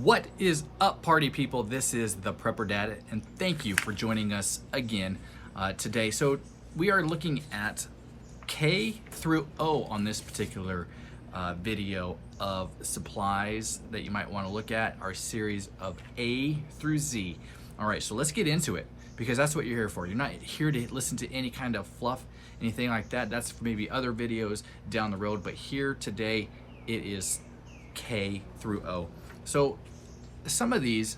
What is up, party people? This is the Prepper Dad, and thank you for joining us again today. So we are looking at K through O on this particular video of supplies that you might want to look at, our series of A through Z. All right, so let's get into it, because that's what you're here for. You're not here to listen to any kind of fluff, anything like that. That's for maybe other videos down the road, but here today it is K through O. So some of these,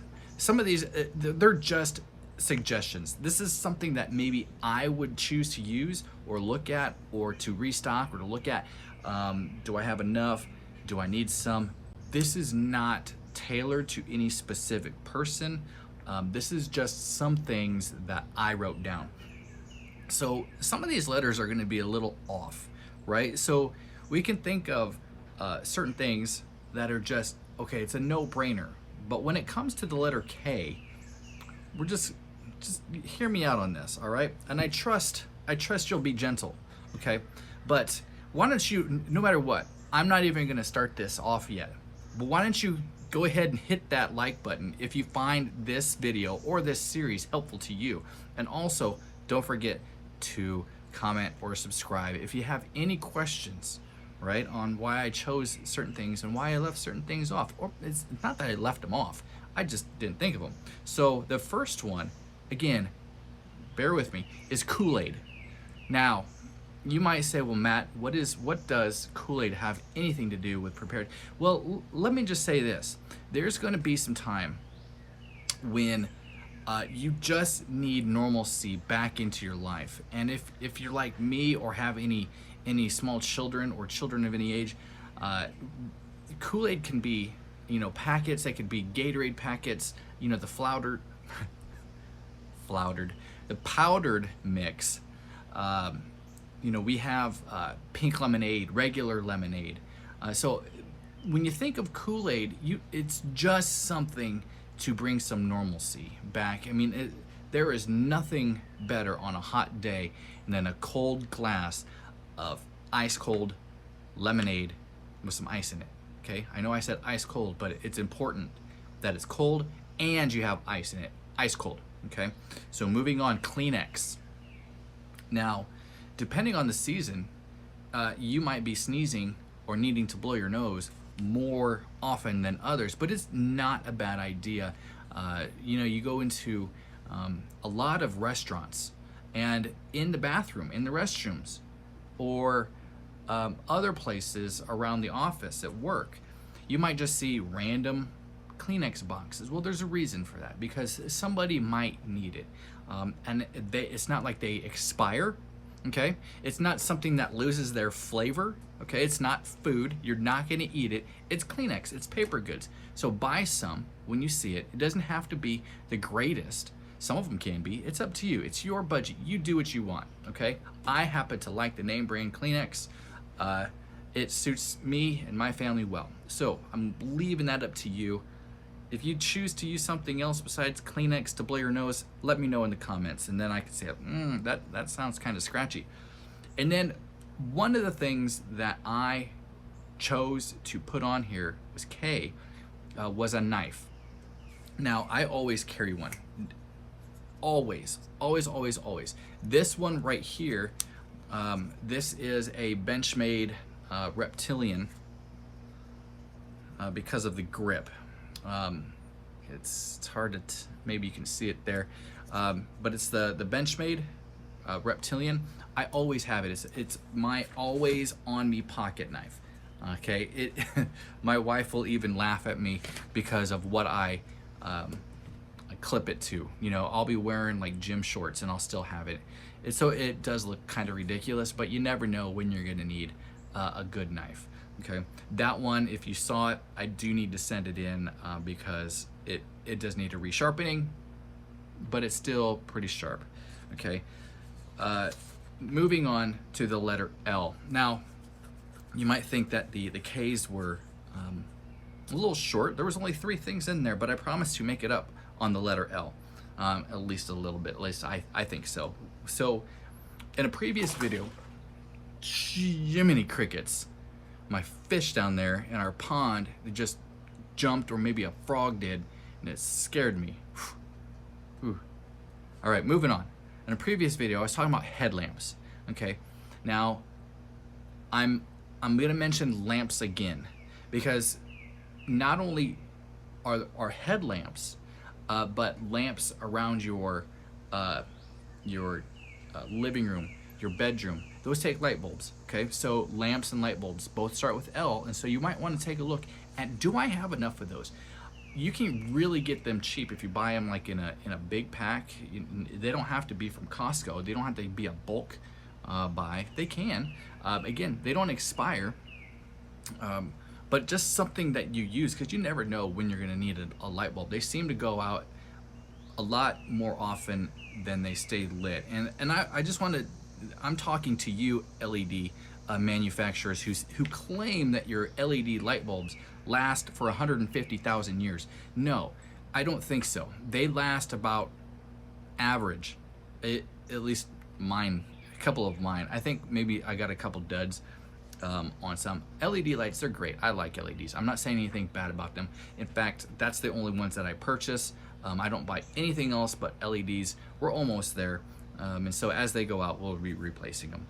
they're just suggestions. This is something that maybe I would choose to use or look at, or to restock, or to look at. Do I have enough? Do I need some? This is not tailored to any specific person. This is just some things that I wrote down. So some of these letters are going to be a little off, right? So we can think of certain things that are just, okay, it's a no-brainer. But when it comes to the letter K, we're just hear me out on this, all right? And I trust you'll be gentle, okay? But why don't you, no matter what, I'm not even gonna start this off yet, but why don't you go ahead and hit that like button if you find this video or this series helpful to you. And also, don't forget to comment or subscribe if you have any questions, right, on why I chose certain things and why I left certain things off. Or it's not that I left them off, I just didn't think of them. So the first one, again, bear with me, is KoolAid. Now, you might say, well, Matt, what does KoolAid have anything to do with prepared? Well, let me just say this. There's going to be some time when you just need normalcy back into your life. And if you're like me or have any small children or children of any age, KoolAid can be, packets. They could be Gatorade packets, the the powdered mix. We have pink lemonade, regular lemonade. So when you think of KoolAid, it's just something to bring some normalcy back. I mean, there is nothing better on a hot day than a cold glass of ice cold lemonade with some ice in it. Okay, I know I said ice cold, but it's important that it's cold and you have ice in it, ice cold. Okay, so moving on, Kleenex. Now, depending on the season, you might be sneezing or needing to blow your nose more often than others, but it's not a bad idea. You go into a lot of restaurants, and in the bathroom, in the restrooms, or other places around the office at work, you might just see random Kleenex boxes. Well, there's a reason for that, because somebody might need it. And it's not like they expire, okay? It's not something that loses their flavor, okay? It's not food. You're not gonna eat it. It's Kleenex, it's paper goods. So buy some when you see it. It doesn't have to be the greatest. Some of them can be. It's up to you. It's your budget. You do what you want, okay? I happen to like the name brand Kleenex. It suits me and my family well. So I'm leaving that up to you. If you choose to use something else besides Kleenex to blow your nose, let me know in the comments, and then I can say, that sounds kind of scratchy. And then one of the things that I chose to put on here was K, was a knife. Now, I always carry one. Always, always, always, always. This one right here, this is a Benchmade Reptilian because of the grip. It's hard to, maybe you can see it there, but it's the Benchmade Reptilian. I always have it. It's my always on me pocket knife. Okay, my wife will even laugh at me because of what I clip it to. I'll be wearing like gym shorts and I'll still have it. So it does look kind of ridiculous, but you never know when you're gonna need a good knife. Okay, that one, if you saw it, I do need to send it in because it does need a resharpening, but it's still pretty sharp. Okay, moving on to the letter L. Now, you might think that the K's were a little short. There was only 3 things in there, but I promise to make it up on the letter L, at least a little bit. At least I think so. So, in a previous video, Jiminy crickets, my fish down there in our pond, they just jumped, or maybe a frog did, and it scared me. Whew. All right, moving on. In a previous video, I was talking about headlamps. Okay, now I'm gonna mention lamps again, because not only are headlamps, but lamps around your living room, your bedroom, those take light bulbs. Okay, so lamps and light bulbs both start with L, and so you might want to take a look at, do I have enough of those? You can really get them cheap if you buy them like in a big pack. They don't have to be from Costco. They don't have to be a bulk buy. They can. Again, they don't expire, but just something that you use, because you never know when you're going to need a light bulb. They seem to go out a lot more often than they stay lit. And I just want to, I'm talking to you LED manufacturers who claim that your LED light bulbs last for 150,000 years. No, I don't think so. They last about average, at least mine, a couple of mine. I think maybe I got a couple duds on some. LED lights, they're great. I like LEDs. I'm not saying anything bad about them. In fact, that's the only ones that I purchase. I don't buy anything else but LEDs. We're almost there. And so as they go out, we'll be replacing them.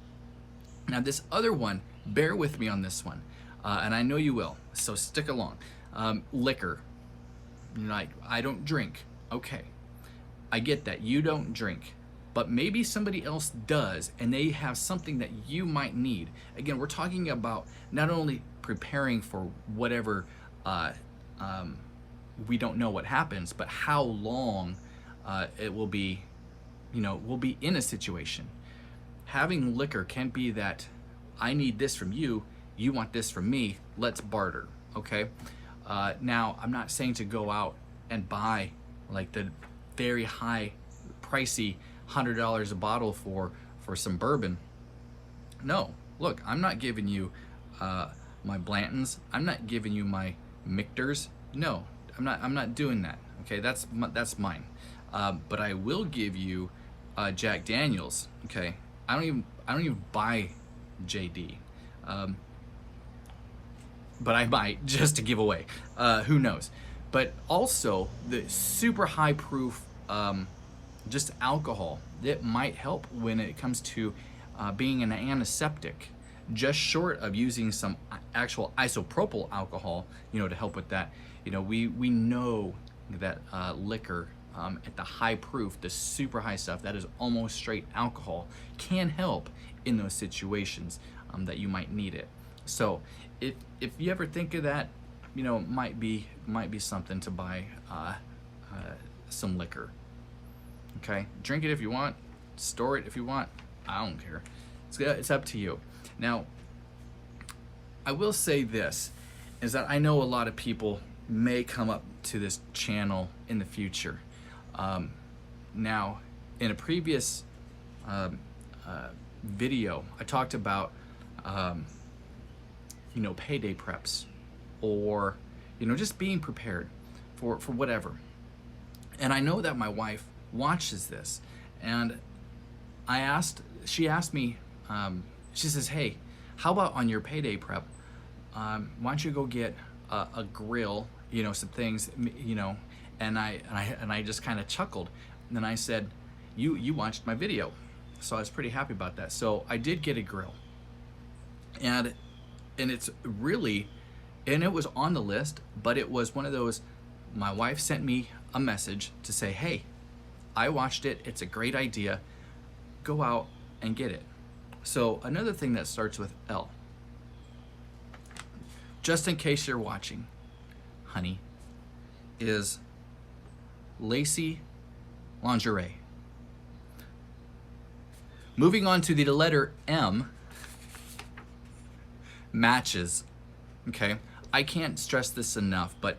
Now this other one, bear with me on this one. And I know you will, so stick along. Liquor. You're like, I don't drink. Okay, I get that. You don't drink. But maybe somebody else does, and they have something that you might need. Again, we're talking about not only preparing for whatever we don't know what happens, but how long it will be, we'll be in a situation. Having liquor can be that I need this from you, you want this from me, let's barter, okay? Now, I'm not saying to go out and buy like the very high, pricey, $100 a bottle for some bourbon. No, look, I'm not giving you my Blantons. I'm not giving you my Michters. No, I'm not doing that. Okay, that's mine. But I will give you Jack Daniels. Okay, I don't even buy JD. But I might, just to give away. Who knows? But also the super high proof just alcohol that might help when it comes to being an antiseptic, just short of using some actual isopropyl alcohol, to help with that. We know that liquor at the high proof, the super high stuff that is almost straight alcohol, can help in those situations that you might need it. So if you ever think of that, might be something to buy some liquor. Okay, drink it if you want, store it if you want. I don't care. It's up to you. Now, I will say this, is that I know a lot of people may come up to this channel in the future. Now, in a previous video, I talked about payday preps, or just being prepared for whatever. And I know that my wife watches this, and she asked me, she says, hey, how about on your payday prep, why don't you go get a grill, some things, and I just kind of chuckled. And then I said, you watched my video. So I was pretty happy about that. So I did get a grill, and it's really, and it was on the list, but it was one of those, my wife sent me a message to say, hey, I watched it, it's a great idea, go out and get it. So another thing that starts with L, just in case you're watching, honey, is lacy lingerie. Moving on to the letter M, matches. Okay, I can't stress this enough, but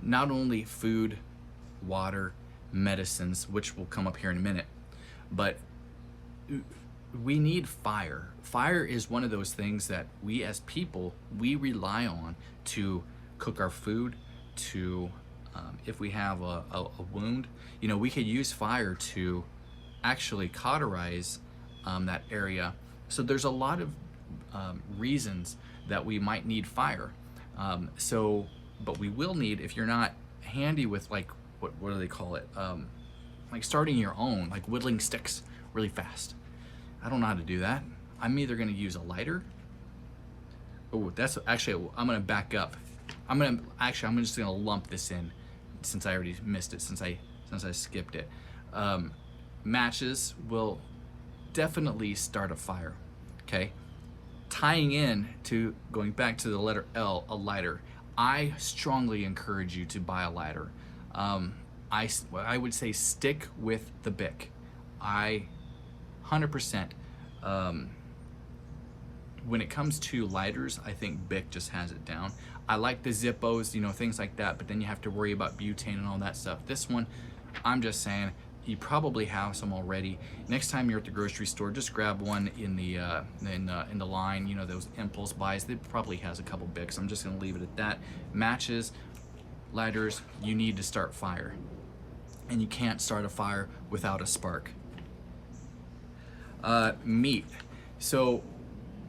not only food, water, medicines, which will come up here in a minute, but we need fire. Fire is one of those things that we as people, we rely on to cook our food, to if we have a wound, we could use fire to actually cauterize that area. So there's a lot of reasons that we might need fire. So But we will need, if you're not handy with like, what do they call it? Like starting your own, like whittling sticks really fast. I don't know how to do that. I'm either gonna use a lighter. Oh, that's actually, I'm gonna back up. I'm just gonna lump this in since I already missed it, since I skipped it. Matches will definitely start a fire, okay? Tying in to, going back to the letter L, a lighter. I strongly encourage you to buy a lighter. I would say stick with the Bic. 100%. When it comes to lighters, I think Bic just has it down. I like the Zippos, you know, things like that, but then you have to worry about butane and all that stuff. This one, I'm just saying, you probably have some already. Next time you're at the grocery store, just grab one in the line, you know, those impulse buys. They probably has a couple Bics. I'm just gonna leave it at that. Matches, lighters, you need to start fire. And you can't start a fire without a spark. Meat. So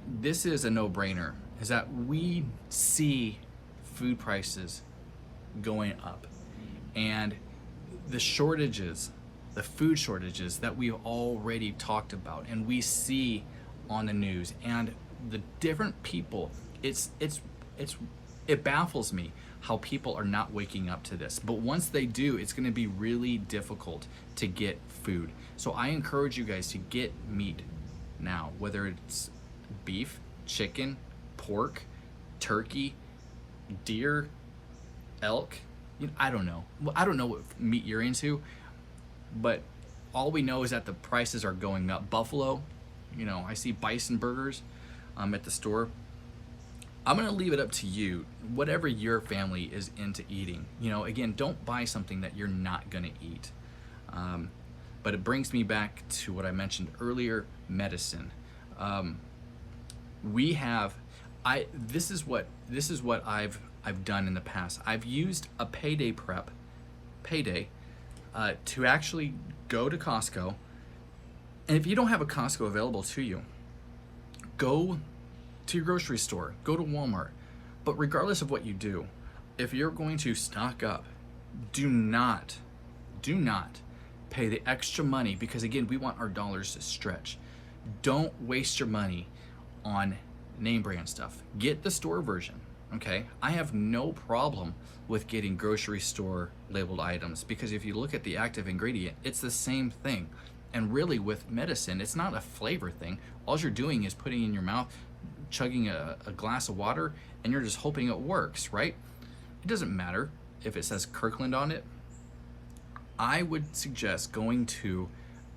this is a no-brainer, is that we see food prices going up, and the shortages, the food shortages that we've already talked about and we see on the news, and the different people, it baffles me how people are not waking up to this. But once they do, it's going to be really difficult to get food. So I encourage you guys to get meat now, whether it's beef, chicken, pork, turkey, deer, elk. I don't know. I don't know what meat you're into, but all we know is that the prices are going up. Buffalo, you know, I see bison burgers at the store. I'm gonna leave it up to you, whatever your family is into eating. You know, again, don't buy something that you're not gonna eat. But it brings me back to what I mentioned earlier, medicine. This is what I've done in the past. I've used a payday to actually go to Costco. And if you don't have a Costco available to you, go to your grocery store, go to Walmart. But regardless of what you do, if you're going to stock up, do not pay the extra money, because again, we want our dollars to stretch. Don't waste your money on name brand stuff. Get the store version, okay? I have no problem with getting grocery store labeled items, because if you look at the active ingredient, it's the same thing. And really with medicine, it's not a flavor thing. All you're doing is putting in your mouth, chugging a glass of water, and you're just hoping it works, right? It doesn't matter if it says Kirkland on it. I would suggest going to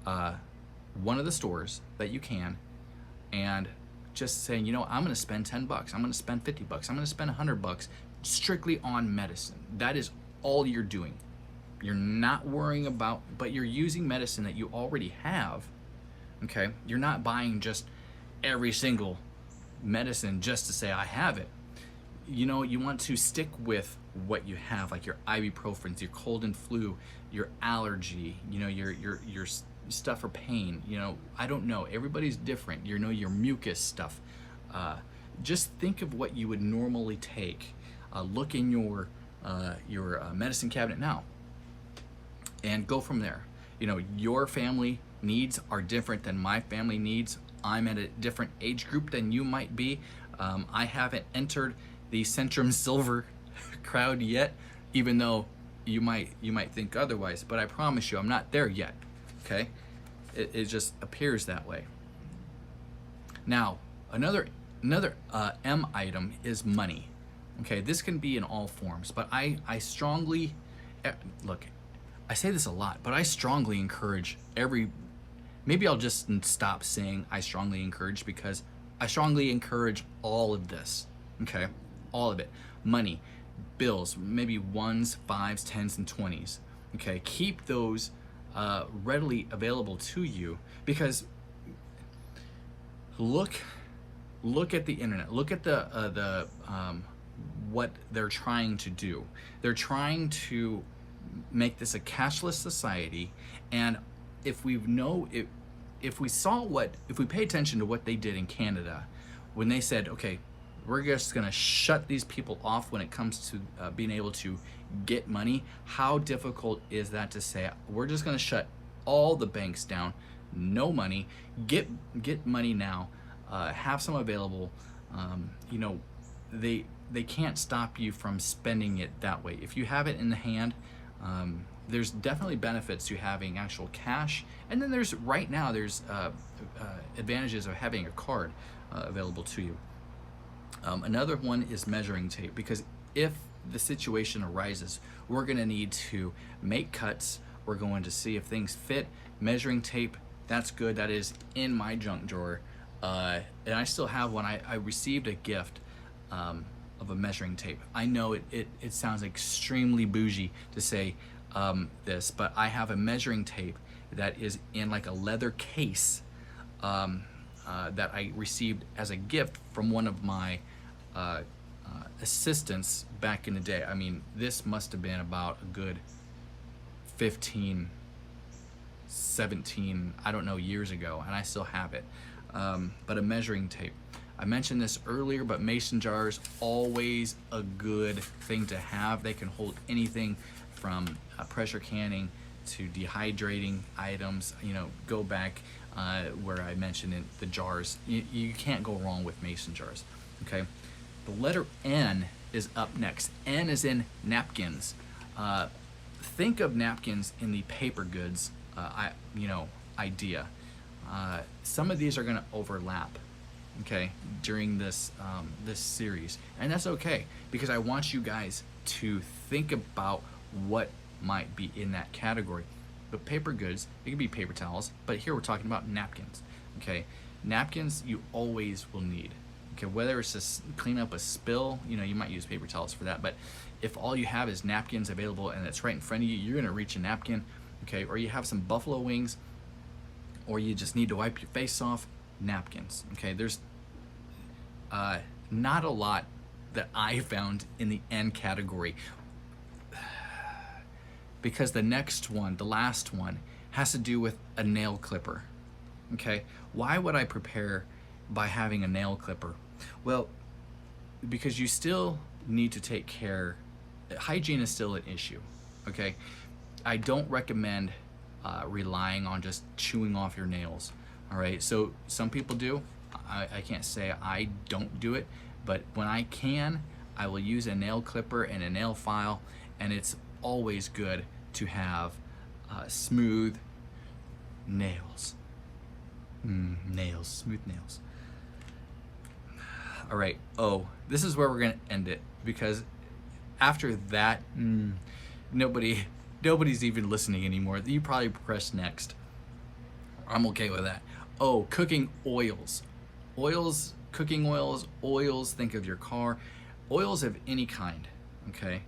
one of the stores that you can and just saying, you know, I'm gonna spend 10 bucks, I'm gonna spend 50 bucks, I'm gonna spend 100 bucks strictly on medicine. That is all you're doing. You're not worrying about, but you're using medicine that you already have, okay? You're not buying just every single medicine just to say I have it. You know, you want to stick with what you have, like your ibuprofens, your cold and flu, your allergy, you know, your stuff for pain. You know, I don't know, everybody's different. You know, your mucus stuff. Just think of what you would normally take. Look in your medicine cabinet now and go from there. You know, your family needs are different than my family needs. I'm at a different age group than you might be. I haven't entered the Centrum Silver crowd yet, even though you might think otherwise, but I promise you I'm not there yet, okay? It just appears that way. Now, another M item is money. Okay, this can be in all forms, but I strongly, look, I say this a lot, but I strongly encourage maybe I'll just stop saying I strongly encourage, because I strongly encourage all of this, okay? All of it. Money, bills, maybe 1s, 5s, 10s, and 20s, okay? Keep those readily available to you, because look at the internet, look at the what they're trying to do. They're trying to make this a cashless society, and if we pay attention to what they did in Canada, when they said, okay, we're just gonna shut these people off when it comes to being able to get money. How difficult is that to say? We're just gonna shut all the banks down, no money, get money now, have some available. You know, they can't stop you from spending it that way. If you have it in the hand, there's definitely benefits to having actual cash, and then there's right now there's advantages of having a card available to you. Another one is measuring tape, because if the situation arises, we're going to need to make cuts. We're going to see if things fit. Measuring tape, that's good. That is in my junk drawer, and I still have one. I received a gift of a measuring tape. I know it sounds extremely bougie to say this, but I have a measuring tape that is in like a leather case that I received as a gift from one of my assistants back in the day. I mean, this must have been about a good 15, 17, I don't know, years ago, and I still have it. But a measuring tape. I mentioned this earlier, but mason jars, always a good thing to have. They can hold anything from pressure canning to dehydrating items. You know, go back where I mentioned in the jars. You can't go wrong with mason jars, okay? The letter N is up next. N is in napkins. Think of napkins in the paper goods idea. Some of these are going to overlap, okay, during this this series, and that's okay, because I want you guys to think about what might be in that category. But paper goods, it can be paper towels, but here we're talking about napkins, okay? Napkins you always will need, okay? Whether it's to clean up a spill, you know, you might use paper towels for that, but if all you have is napkins available and it's right in front of you, you're gonna reach a napkin, okay? Or you have some buffalo wings, or you just need to wipe your face off, napkins, okay? There's not a lot that I found in the N category, because the next one, the last one, has to do with a nail clipper, okay? Why would I prepare by having a nail clipper? Well, because you still need to take care. Hygiene is still an issue, okay? I don't recommend relying on just chewing off your nails, all right? So some people do. I can't say I don't do it, but when I can, I will use a nail clipper and a nail file, and it's always good to have smooth nails. Nails, smooth nails. All right, this is where we're gonna end it, because after that, nobody's even listening anymore. You probably press next. I'm okay with that. Cooking oils. Cooking oils, think of your car. Oils of any kind, okay?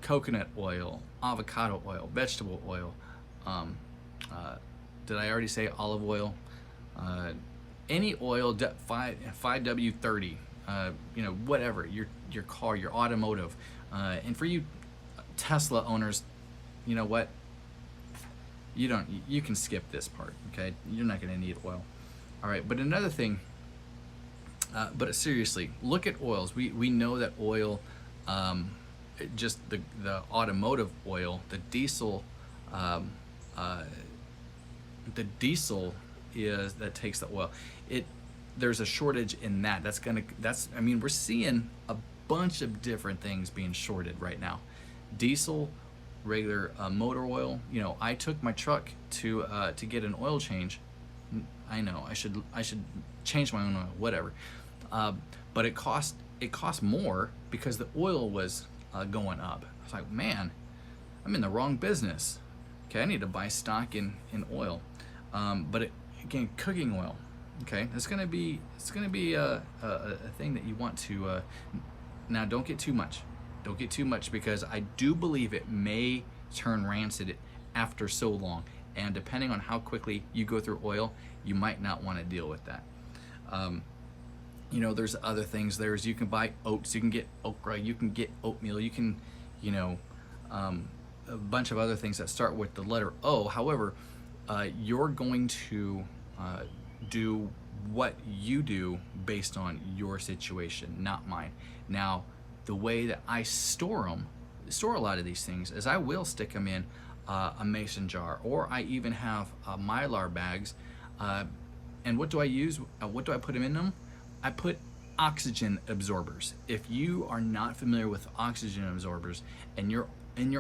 Coconut oil, avocado oil, vegetable oil. Did I already say olive oil? Any oil, 5W30, you know, whatever, your car, your automotive. And for you Tesla owners, you know what? You can skip this part, okay? You're not gonna need oil. All right, but another thing, but seriously, look at oils. We know that oil, just the automotive oil, the diesel is that takes the oil. There's a shortage in that. I mean, we're seeing a bunch of different things being shorted right now. Diesel, regular motor oil. You know, I took my truck to get an oil change. I know I should change my own oil, whatever. But it cost more because the oil was going up. I was like, man, I'm in the wrong business. Okay, I need to buy stock in oil. But again, cooking oil. Okay, it's gonna be a thing that you want to. Now, don't get too much. Don't get too much, because I do believe it may turn rancid after so long, and depending on how quickly you go through oil, you might not want to deal with that. You know, there's other things. You can buy oats, you can get okra, you can get oatmeal, you can, you know, a bunch of other things that start with the letter O. However, you're going to do what you do based on your situation, not mine. Now, the way that I store a lot of these things is I will stick them in a mason jar, or I even have Mylar bags. And what do I use? What do I put them in them? I put oxygen absorbers. If you are not familiar with oxygen absorbers and you're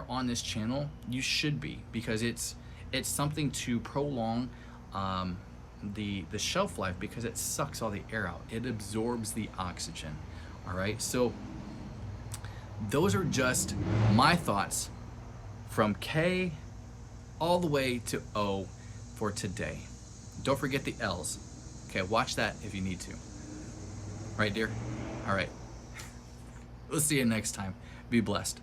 on this channel, you should be, because it's something to prolong the shelf life, because it sucks all the air out. It absorbs the oxygen. All right, so those are just my thoughts from K all the way to O for today. Don't forget the L's. Okay, watch that if you need to. Right, dear? All right. We'll see you next time. Be blessed.